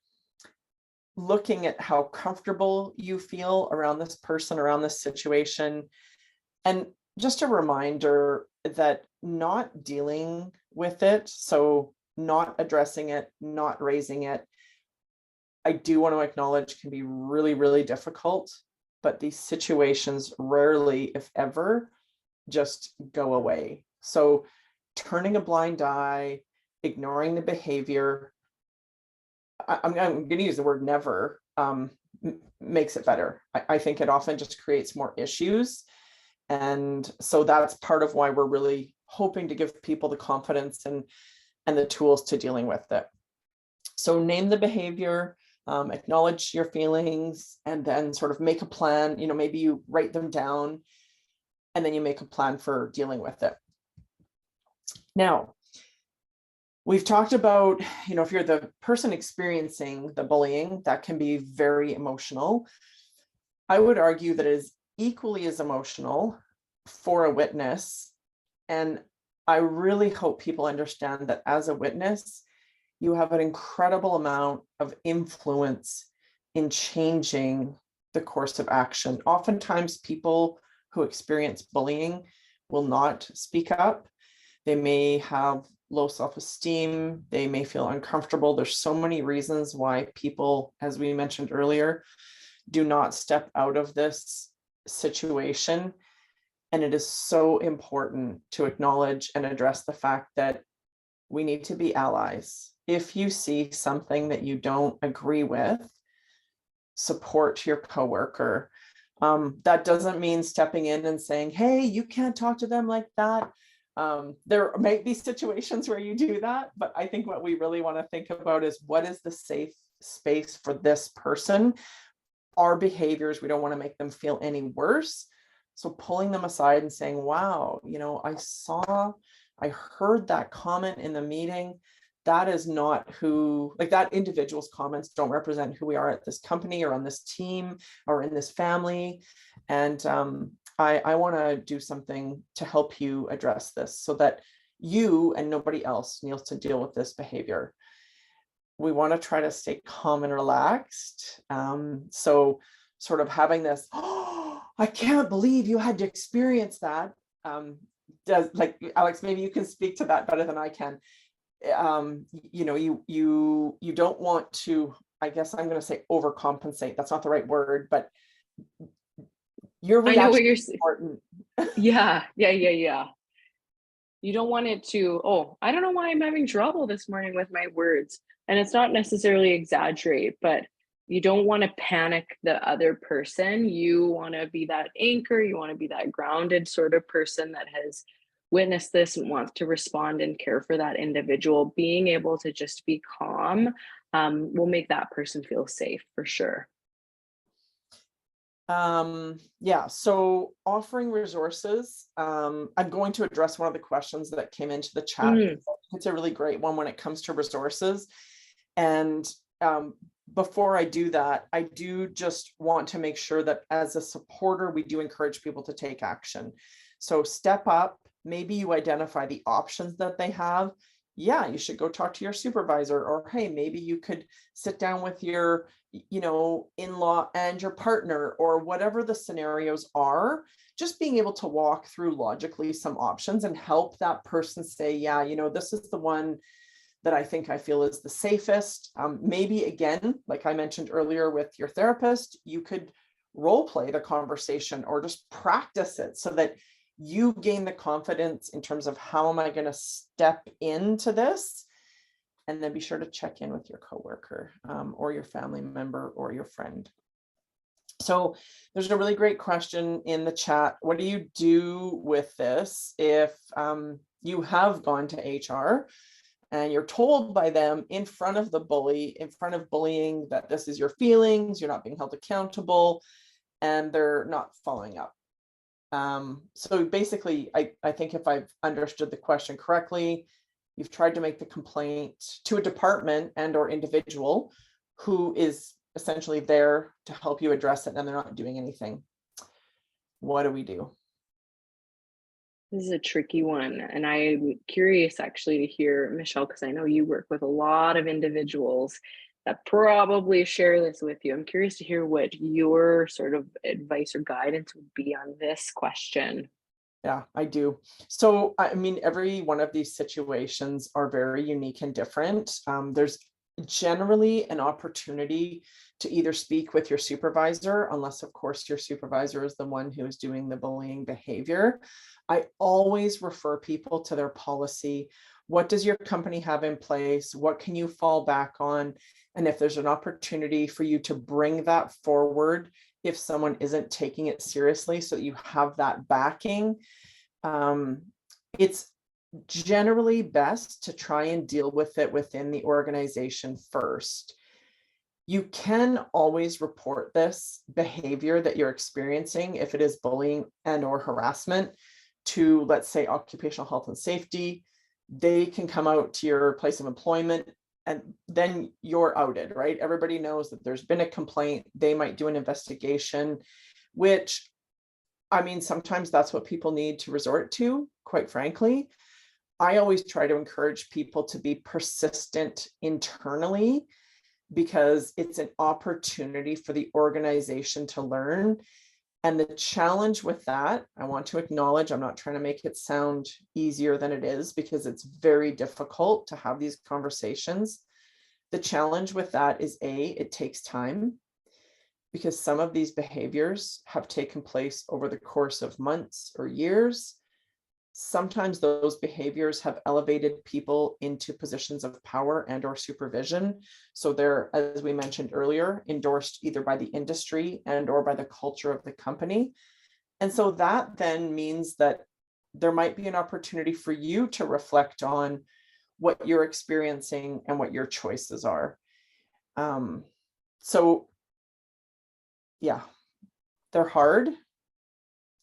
Looking at how comfortable you feel around this person, around this situation. And just a reminder that not dealing with it, so not addressing it, not raising it, I do want to acknowledge can be really, really difficult, but these situations rarely, if ever, just go away. So turning a blind eye, ignoring the behavior, I'm going to use the word never, makes it better. I think it often just creates more issues. And so that's part of why we're really hoping to give people the confidence and the tools to dealing with it. So name the behavior, acknowledge your feelings, and then sort of make a plan. You know, maybe you write them down and then you make a plan for dealing with it. Now, we've talked about, you know, if you're the person experiencing the bullying, that can be very emotional. I would argue that it is equally as emotional for a witness. And I really hope people understand that as a witness, you have an incredible amount of influence in changing the course of action. Oftentimes, people who experience bullying will not speak up. They may have low self-esteem. They may feel uncomfortable. There's so many reasons why people, as we mentioned earlier, do not step out of this situation. And it is so important to acknowledge and address the fact that we need to be allies. If you see something that you don't agree with, support your coworker. That doesn't mean stepping in and saying, hey, you can't talk to them like that. There might be situations where you do that, but I think what we really want to think about is, what is the safe space for this person? Our behaviors, we don't want to make them feel any worse, So pulling them aside and saying, wow, I heard that comment in the meeting. That is not who, like, that individual's comments don't represent who we are at this company or on this team or in this family. And I want to do something to help you address this so that you and nobody else needs to deal with this behavior. We want to try to stay calm and relaxed. So sort of having this, oh, I can't believe you had to experience that. Does, like, Alex, maybe you can speak to that better than I can. You don't want to, I guess I'm going to say overcompensate. That's not the right word, but your
I know what
reaction
you're
is important.
Yeah. You don't want it to, oh, I don't know why I'm having trouble this morning with my words. And it's not necessarily exaggerate, but you don't want to panic the other person. You want to be that anchor. You want to be that grounded sort of person that has witnessed this and wants to respond and care for that individual. Being able to just be calm will make that person feel safe for sure.
Yeah, so offering resources. I'm going to address one of the questions that came into the chat. It's a really great one when it comes to resources. And before I do that, I do just want to make sure that as a supporter, we do encourage people to take action. So step up. Maybe you identify the options that they have. Yeah, you should go talk to your supervisor, or hey, maybe you could sit down with your in-law and your partner, or whatever the scenarios are. Just being able to walk through logically some options and help that person say, yeah, this is the one that I feel is the safest. Maybe, again, like I mentioned earlier with your therapist, you could role play the conversation or just practice it so that you gain the confidence in terms of how am I going to step into this. And then be sure to check in with your coworker or your family member or your friend. So there's a really great question in the chat. What do you do with this if you have gone to HR and you're told by them in front of the bully, in front of bullying, that this is your feelings, you're not being held accountable, and they're not following up? So basically, I think if I've understood the question correctly, you've tried to make the complaint to a department and or individual who is essentially there to help you address it, and they're not doing anything. What do we do?
This is a tricky one. And I'm curious actually to hear, Michelle, because I know you work with a lot of individuals that probably share this with you. I'm curious to hear what your sort of advice or guidance would be on this question.
Yeah, I do. So, I mean, every one of these situations are very unique and different. There's generally an opportunity to either speak with your supervisor, unless, of course, your supervisor is the one who is doing the bullying behavior. I always refer people to their policy. What does your company have in place? What can you fall back on? And if there's an opportunity for you to bring that forward, if someone isn't taking it seriously, so that you have that backing, it's generally best to try and deal with it within the organization first. You can always report this behavior that you're experiencing, if it is bullying and or harassment, to, let's say, occupational health and safety. They can come out to your place of employment, and then you're outed, right? Everybody knows that there's been a complaint. They might do an investigation, which, I mean, sometimes that's what people need to resort to, quite frankly. I always try to encourage people to be persistent internally, because it's an opportunity for the organization to learn. And the challenge with that, I want to acknowledge, I'm not trying to make it sound easier than it is, because it's very difficult to have these conversations. The challenge with that is, A, it takes time, because some of these behaviors have taken place over the course of months or years. Sometimes those behaviors have elevated people into positions of power and or supervision. So they're, as we mentioned earlier, endorsed either by the industry and or by the culture of the company. And so that then means that there might be an opportunity for you to reflect on what you're experiencing and what your choices are. So yeah, they're hard.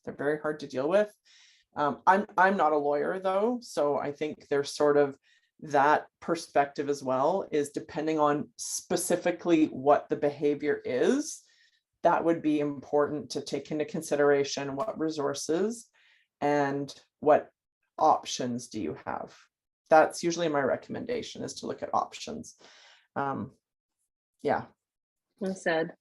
They're very hard to deal with. I'm not a lawyer though, so I think there's sort of that perspective as well, is depending on specifically what the behavior is, that would be important to take into consideration. What resources and what options do you have? That's usually my recommendation, is to look at options. Yeah.
Well said.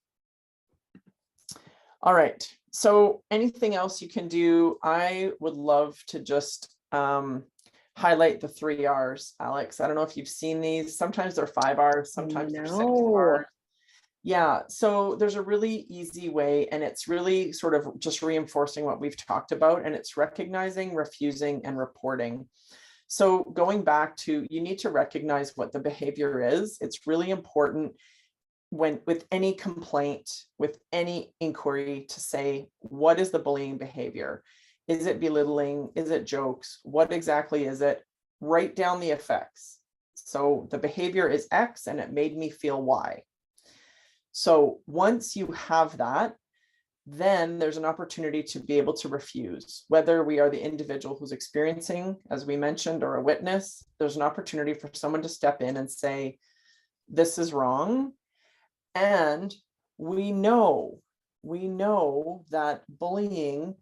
All right. So anything else you can do? I would love to just highlight the 3 R's, Alex. I don't know if you've seen these. Sometimes they're 5 R's, sometimes they're 6 R's. Yeah, so there's a really easy way, and it's really sort of just reinforcing what we've talked about, and it's recognizing, refusing, and reporting. So going back to, you need to recognize what the behavior is. It's really important when with any complaint, with any inquiry, to say, what is the bullying behavior? Is it belittling? Is it jokes? What exactly is it? Write down the effects. So the behavior is X and it made me feel Y. So once you have that, then there's an opportunity to be able to refuse. Whether we are the individual who's experiencing, as we mentioned, or a witness, there's an opportunity for someone to step in and say, this is wrong. And we know that bullying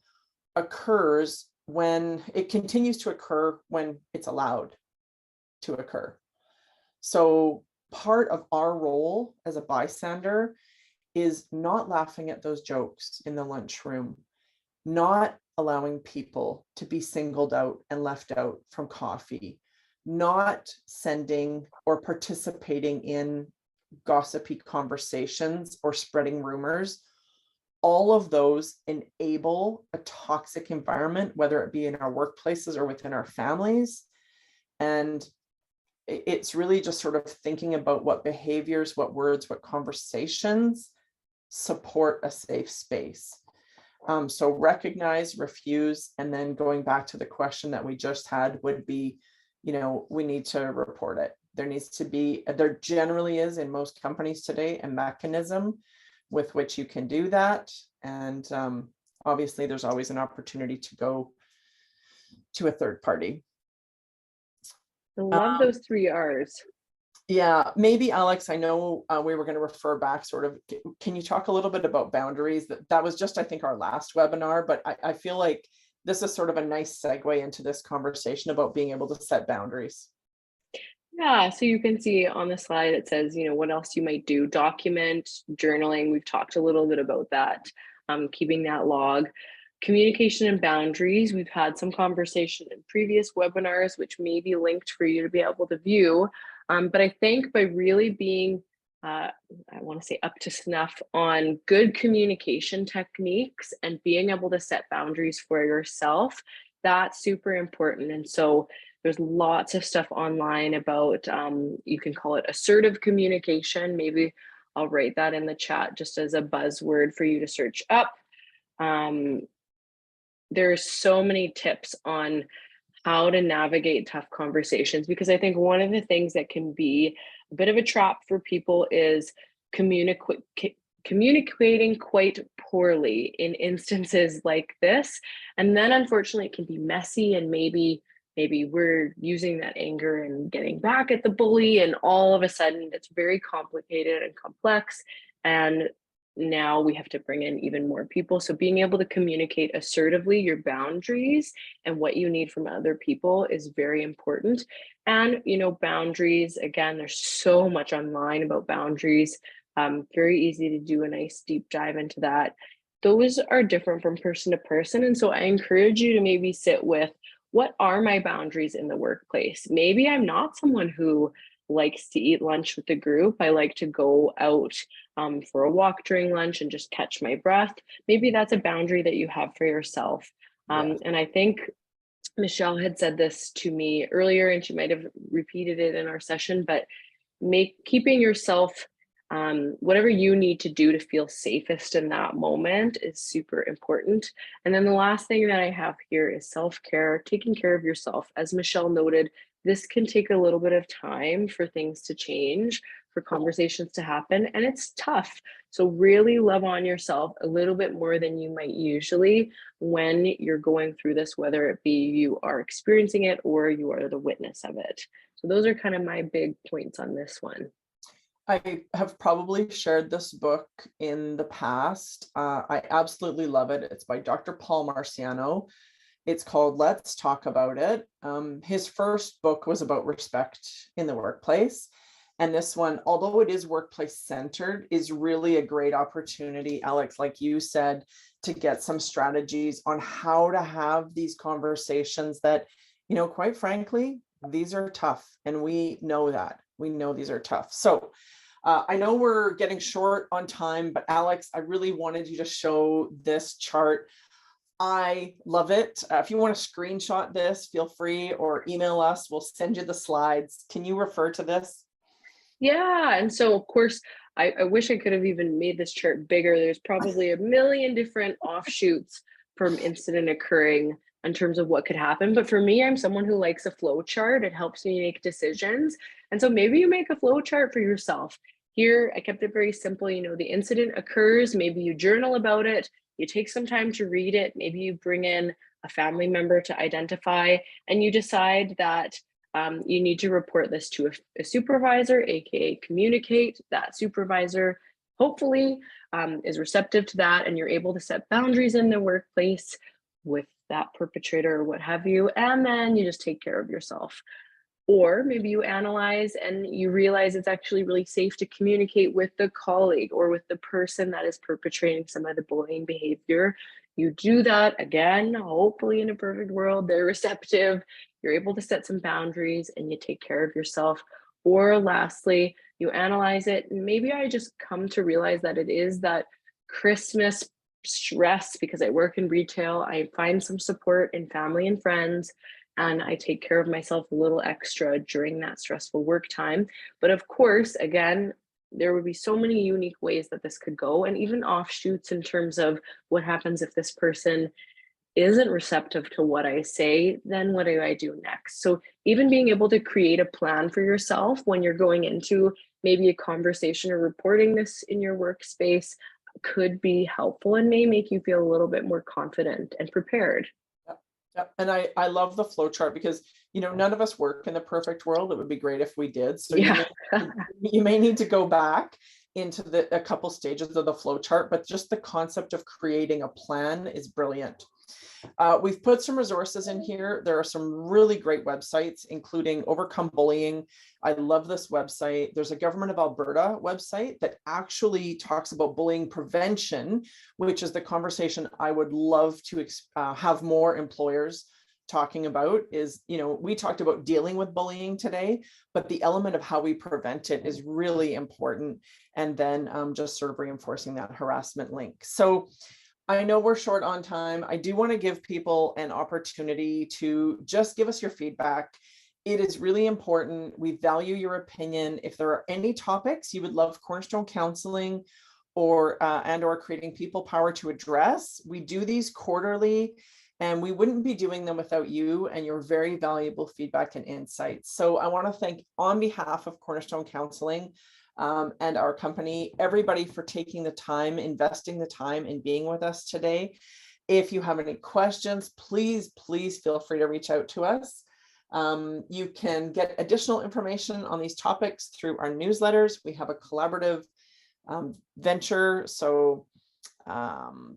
occurs when it continues to occur, when it's allowed to occur. So part of our role as a bystander is not laughing at those jokes in the lunchroom, not allowing people to be singled out and left out from coffee, not sending or participating in gossipy conversations or spreading rumors. All of those enable a toxic environment, whether it be in our workplaces or within our families. And it's really just sort of thinking about what behaviors, what words, what conversations support a safe space. So recognize, refuse, and then going back to the question that we just had would be, we need to report it. There generally is in most companies today a mechanism with which you can do that. And obviously there's always an opportunity to go to a third party.
I love those 3 R's.
Yeah, maybe Alex, I know we were going to refer back sort of, can you talk a little bit about boundaries? That was just, I think, our last webinar, but I feel like this is sort of a nice segue into this conversation about being able to set boundaries.
Yeah, so you can see on the slide, it says, what else you might do. Document, journaling, we've talked a little bit about that, keeping that log. Communication and boundaries, we've had some conversation in previous webinars, which may be linked for you to be able to view. But I think by really being, I want to say, up to snuff on good communication techniques and being able to set boundaries for yourself, that's super important. And so there's lots of stuff online about, you can call it assertive communication. Maybe I'll write that in the chat just as a buzzword for you to search up. There's so many tips on how to navigate tough conversations, because I think one of the things that can be a bit of a trap for people is communicating quite poorly in instances like this. And then unfortunately it can be messy, and maybe we're using that anger and getting back at the bully, and all of a sudden it's very complicated and complex, and now we have to bring in even more people. So being able to communicate assertively your boundaries and what you need from other people is very important. And boundaries, again, there's so much online about boundaries. Very easy to do a nice deep dive into that. Those are different from person to person. And so I encourage you to maybe sit with, what are my boundaries in the workplace? Maybe I'm not someone who likes to eat lunch with the group. I like to go out for a walk during lunch and just catch my breath. Maybe that's a boundary that you have for yourself. And I think Michelle had said this to me earlier, and she might have repeated it in our session, but keeping yourself, whatever you need to do to feel safest in that moment is super important. And then the last thing that I have here is self-care, taking care of yourself. As Michelle noted, this can take a little bit of time for things to change, for conversations to happen, and it's tough. So really love on yourself a little bit more than you might usually when you're going through this, whether it be you are experiencing it or you are the witness of it. So those are kind of my big points on this one.
I have probably shared this book in the past. I absolutely love it. It's by Dr. Paul Marciano. It's called Let's Talk About It. His first book was about respect in the workplace. And this one, although it is workplace centered, is really a great opportunity, Alex, like you said, to get some strategies on how to have these conversations that, quite frankly, these are tough. And we know that. We know these are tough. So I know we're getting short on time, but Alex, I really wanted you to show this chart. I love it. If you want to screenshot this, feel free, or email us. We'll send you the slides. Can you refer to this?
Yeah, and so of course, I wish I could have even made this chart bigger. There's probably a million different offshoots from incident occurring in terms of what could happen. But for me, I'm someone who likes a flow chart. It helps me make decisions. And so maybe you make a flow chart for yourself. Here, I kept it very simple. The incident occurs, maybe you journal about it, you take some time to read it, maybe you bring in a family member to identify, and you decide that you need to report this to a supervisor, aka communicate. That supervisor hopefully is receptive to that, and you're able to set boundaries in the workplace with that perpetrator or what have you, and then you just take care of yourself. Or maybe you analyze and you realize it's actually really safe to communicate with the colleague or with the person that is perpetrating some of the bullying behavior. You do that again, hopefully in a perfect world, they're receptive, you're able to set some boundaries and you take care of yourself. Or lastly, you analyze it. And maybe I just come to realize that it is that Christmas stress because I work in retail. I find some support in family and friends, and I take care of myself a little extra during that stressful work time. But of course, again, there would be so many unique ways that this could go, and even offshoots in terms of what happens if this person isn't receptive to what I say, then what do I do next? So even being able to create a plan for yourself when you're going into maybe a conversation or reporting this in your workspace could be helpful and may make you feel a little bit more confident and prepared.
Yep. And I love the flow chart because, none of us work in the perfect world. It would be great if we did. So
Yeah.
you may need to go back into a couple stages of the flow chart, but just the concept of creating a plan is brilliant. We've put some resources in here. There are some really great websites, including Overcome Bullying. I love this website. There's a Government of Alberta website that actually talks about bullying prevention, which is the conversation I would love to have more employers talking about. Is, we talked about dealing with bullying today, but the element of how we prevent it is really important. And then just sort of reinforcing that harassment link. So I know we're short on time. I do want to give people an opportunity to just give us your feedback. It is really important. We value your opinion. If there are any topics you would love Cornerstone Counselling or creating people power to address, we do these quarterly, and we wouldn't be doing them without you and your very valuable feedback and insights. So I want to thank, on behalf of Cornerstone Counselling, and our company, everybody, for taking the time, investing the time and being with us today. If you have any questions, please feel free to reach out to us. You can get additional information on these topics through our newsletters. We have a collaborative venture. So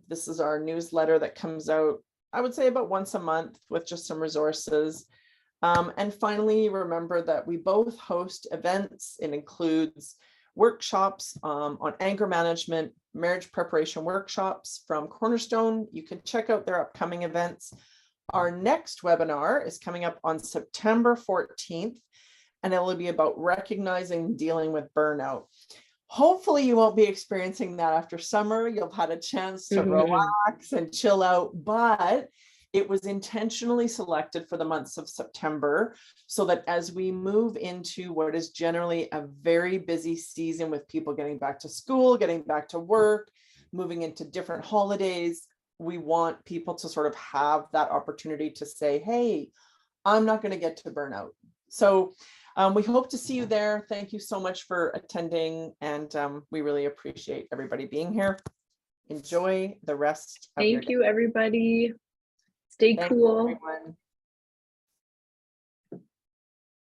this is our newsletter that comes out, I would say, about once a month with just some resources. And finally, remember that we both host events. It includes workshops on anger management, marriage preparation workshops from Cornerstone. You can check out their upcoming events. Our next webinar is coming up on September 14th, and it will be about recognizing and dealing with burnout. Hopefully you won't be experiencing that after summer. You'll have had a chance to relax and chill out, but it was intentionally selected for the months of September so that as we move into what is generally a very busy season with people getting back to school, getting back to work, moving into different holidays, we want people to sort of have that opportunity to say, hey, I'm not going to get to burnout. So We hope to see you there. Thank you so much for attending, and we really appreciate everybody being here. Enjoy the rest of your
Thank
day.
you, everybody. Stay
Thanks,
cool.
everyone.